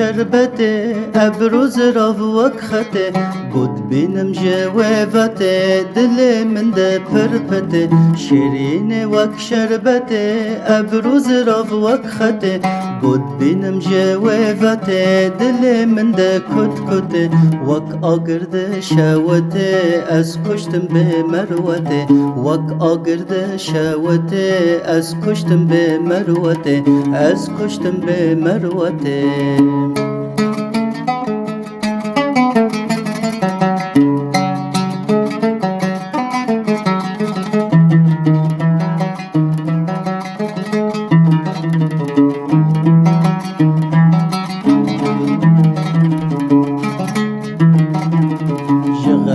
شربته ابروز راو وک خته بود بینم جوابته دل من ده پرپته شیرین وک شربته ابروز راو وک خته بود بینم جوابته دل من ده کت کته وک آگرده شوته از کشتم به مروته وک آگرده شوته از کشتم به مروته از کشتم به مروته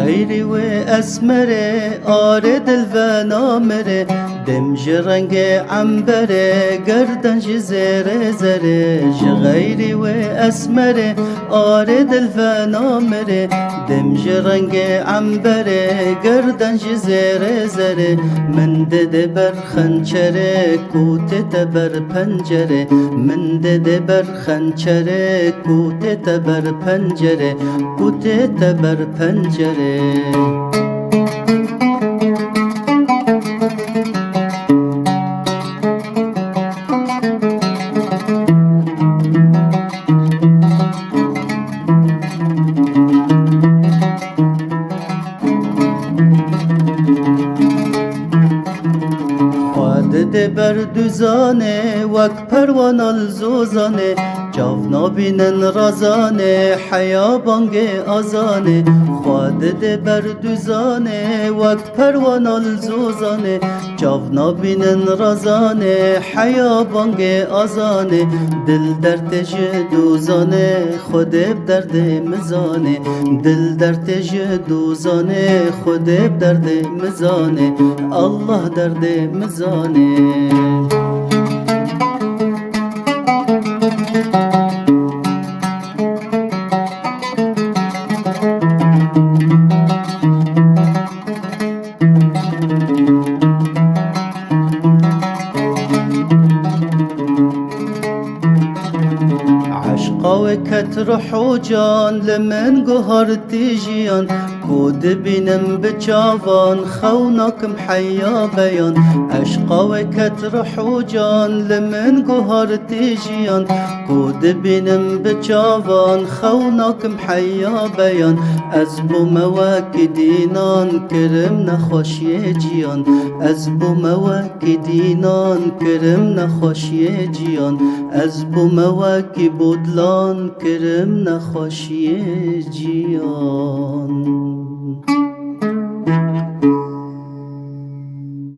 غيري واسمره آره دل و نامره دم رنگ عنبره گردن زره زره غيري واسمره آره دل و نامره دم رنگ عنبره گردن زره زره من ده بر خنچره کوت بر پنجره من ده بر خنچره کوت بر پنجره کوت بر پنجره ده بر دوزانه وک پروانال زوزانه جاونا بینن رازانه حیا بانگ آزانه خواد ده بر دوزانه وک پروانال زوزانه جاونا بینن رازانه حیا بانگ آزانه دل در تج دوزانه خود درد مزانه دل در تج دوزانه خود درد مزانه الله درد مزانه عشقا وكت روح وجان لمن قهر تيجيان كود بينم بچاوان خوناكم حيا بيان عشقا وكت روح وجان لمن قهر تيجيان كود بينم بچاوان خوناكم حيا بيان از بو مواكي دينان كرم نخوشي جيان از بو مواكي دينان كرم نخوشي جيان از بو مواكي بودلان کرم نخوشی جیان